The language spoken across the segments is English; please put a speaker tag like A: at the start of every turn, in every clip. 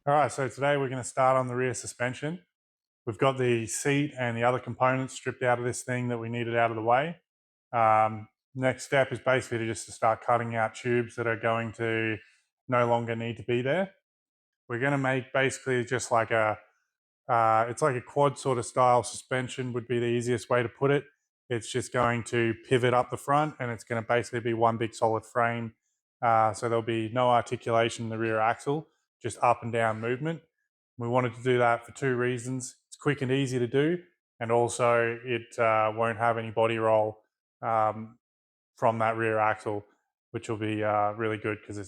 A: All right, so today we're going to start on the rear suspension. We've got the seat and the other components stripped out of this thing that we needed out of the way. Next step is basically just to start cutting out tubes that are going to no longer need to be there. We're going to make basically just like it's like a quad sort of style suspension would be the easiest way to put it. It's just going to pivot up the front and it's going to basically be one big solid frame. So there'll be no articulation in the rear axle, just up and down movement. We wanted to do that for two reasons. It's quick and easy to do, and also it won't have any body roll from that rear axle, which will be really good because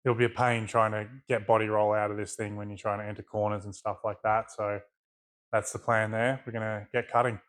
A: it'll be a pain trying to get body roll out of this thing when you're trying to enter corners and stuff like that. So that's the plan there. We're going to get cutting.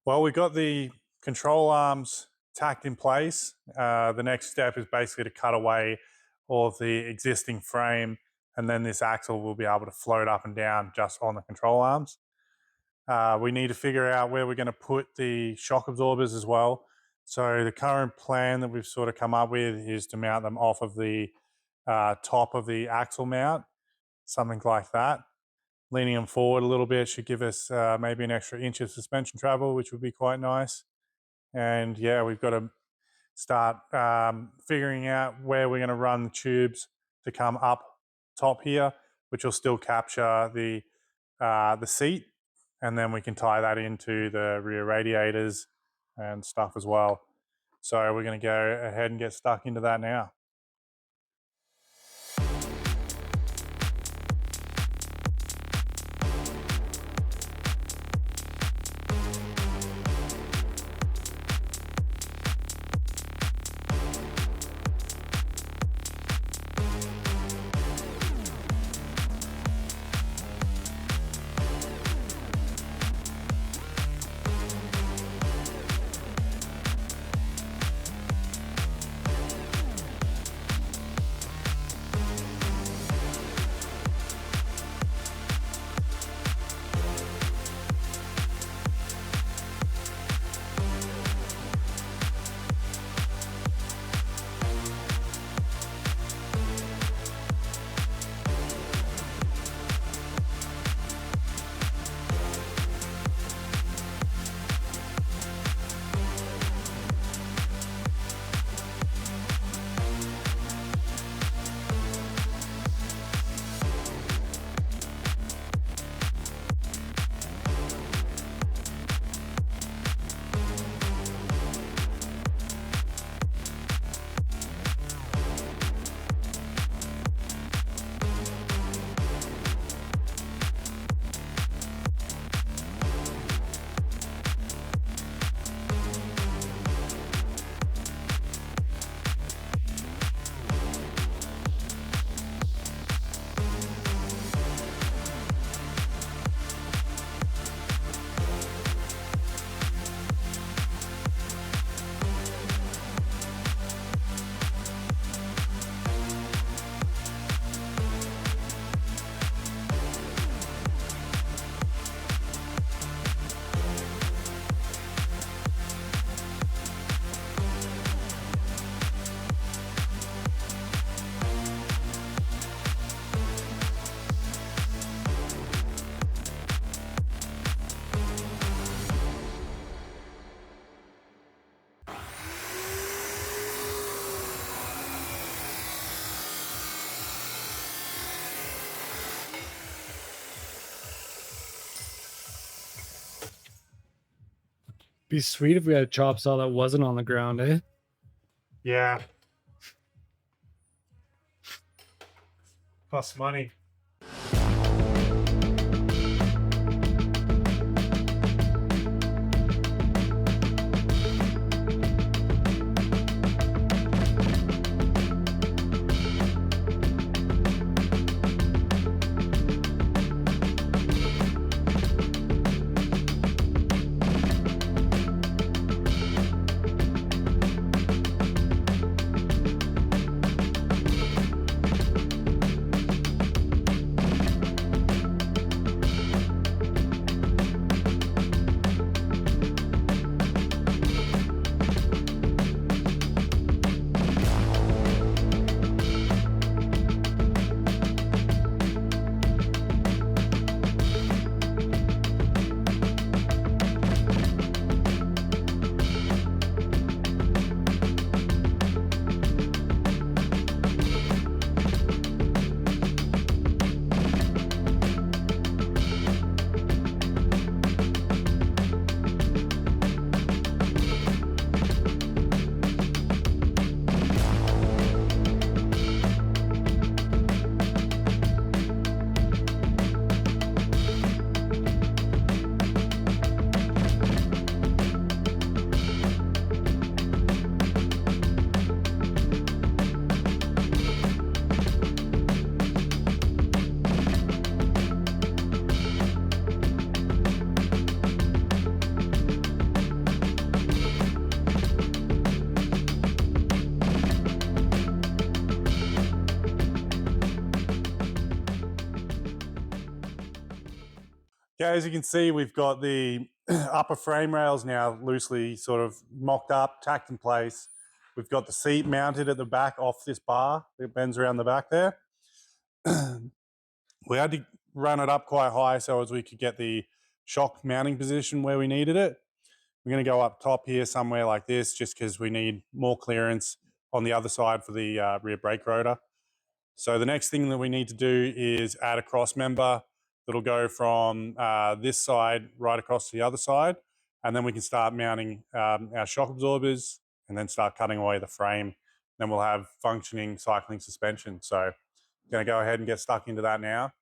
A: Well, we got the control arms tacked in place. The next step is basically to cut away all of the existing frame, and then this axle will be able to float up and down just on the control arms. We need to figure out where we're going to put the shock absorbers as well. So the current plan that we've sort of come up with is to mount them off of the top of the axle mount, something like that. Leaning them forward a little bit should give us maybe an extra inch of suspension travel, which would be quite nice. And yeah, we've got to start figuring out where we're going to run the tubes to come up top here, which will still capture the seat, and then we can tie that into the rear radiators and stuff as well. So we're going to go ahead and get stuck into that now.
B: Be sweet if we had a chop saw that wasn't on the ground, eh?
A: Yeah. Costs money. Yeah, as you can see, we've got the upper frame rails now loosely sort of mocked up, tacked in place. We've got the seat mounted at the back off this bar that bends around the back there. We had to run it up quite high so as we could get the shock mounting position where we needed it. We're going to go up top here somewhere like this just because we need more clearance on the other side for the rear brake rotor. So the next thing that we need to do is add a cross member that'll go from this side right across to the other side. And then we can start mounting our shock absorbers and then start cutting away the frame. Then we'll have functioning cycling suspension. So I'm going to go ahead and get stuck into that now.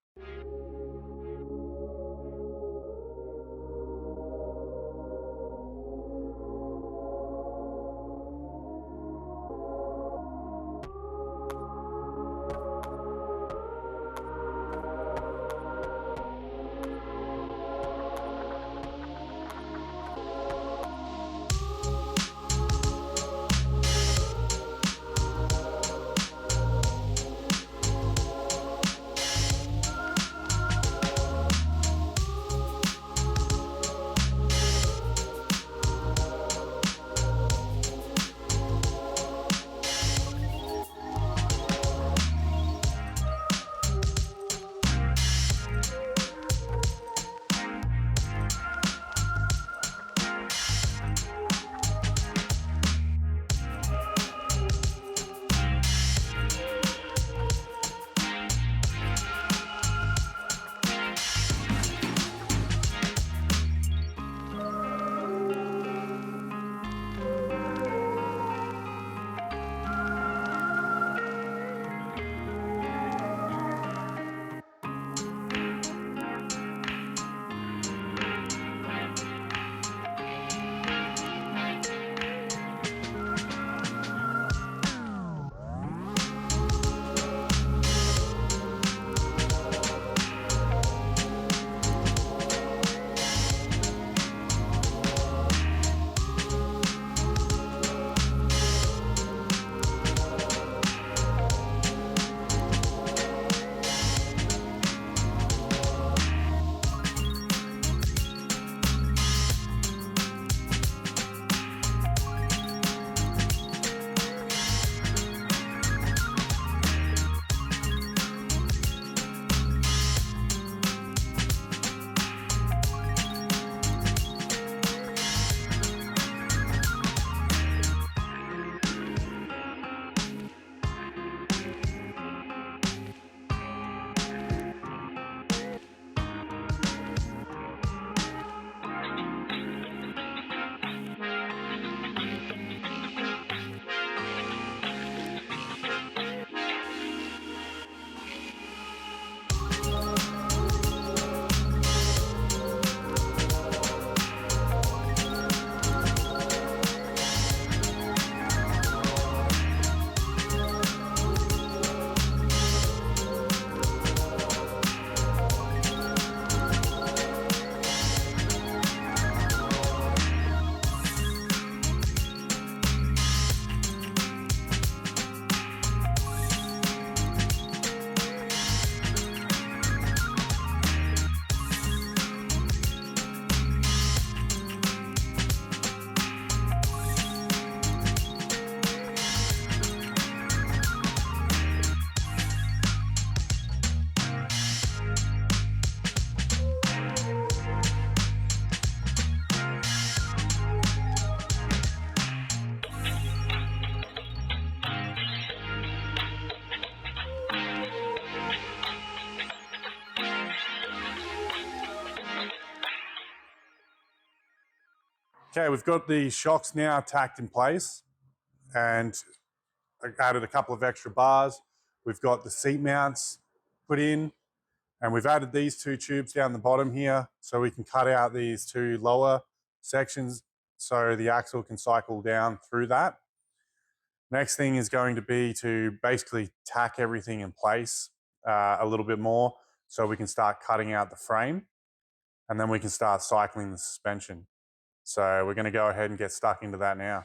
A: Okay, we've got the shocks now tacked in place, and I added a couple of extra bars. We've got the seat mounts put in, and we've added these two tubes down the bottom here so we can cut out these two lower sections so the axle can cycle down through that. Next thing is going to be to basically tack everything in place a little bit more so we can start cutting out the frame, and then we can start cycling the suspension. So we're going to go ahead and get stuck into that now.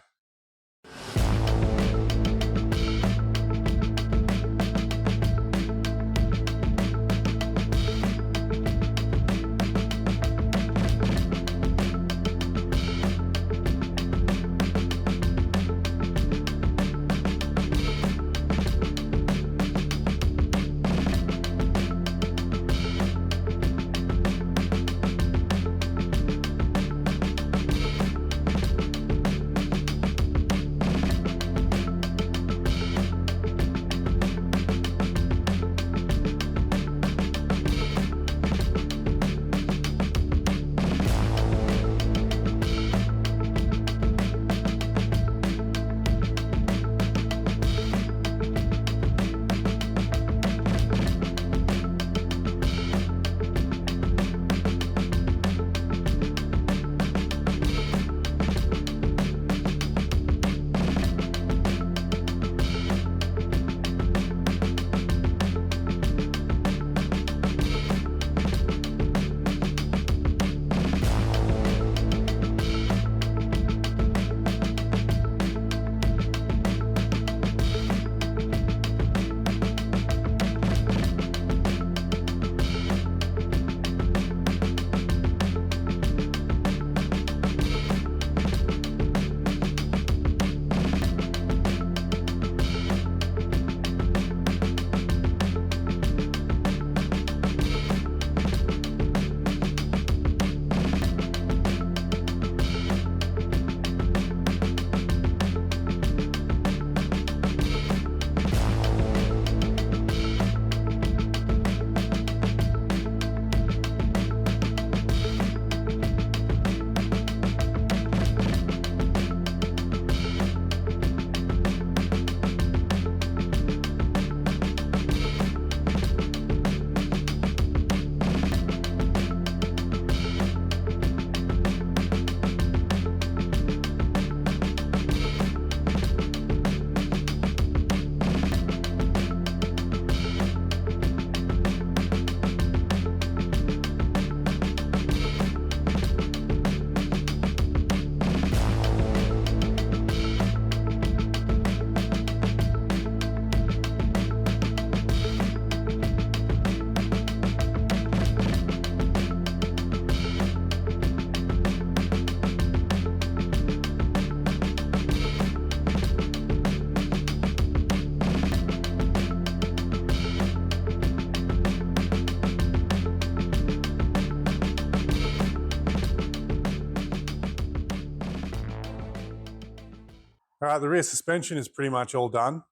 A: All right, the rear suspension is pretty much all done.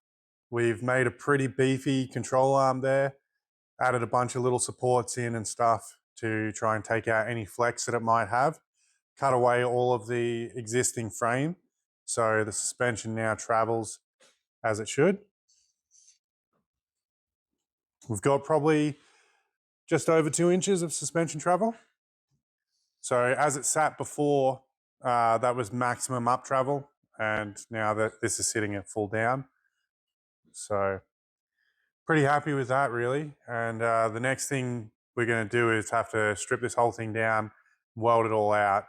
A: We've made a pretty beefy control arm there, added a bunch of little supports in and stuff to try and take out any flex that it might have, cut away all of the existing frame, so the suspension now travels as it should. We've got probably just over 2 inches of suspension travel. So as it sat before, that was maximum up travel, and now that this is sitting at full down. So pretty happy with that, really. And the next thing we're going to do is have to strip this whole thing down, weld it all out.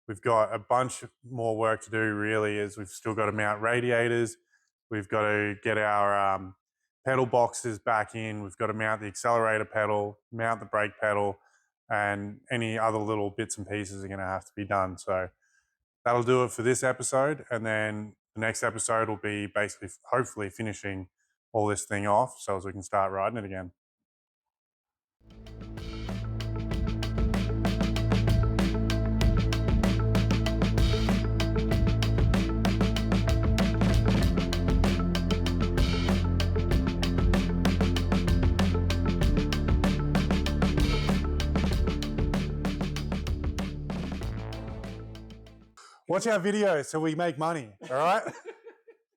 A: We've got a bunch more work to do, really, as we've still got to mount radiators. We've got to get our pedal boxes back in. We've got to mount the accelerator pedal, mount the brake pedal, and any other little bits and pieces are going to have to be done. So that'll do it for this episode. And then the next episode will be basically, hopefully, finishing all this thing off so as we can start riding it again. Watch our videos so we make money. All right.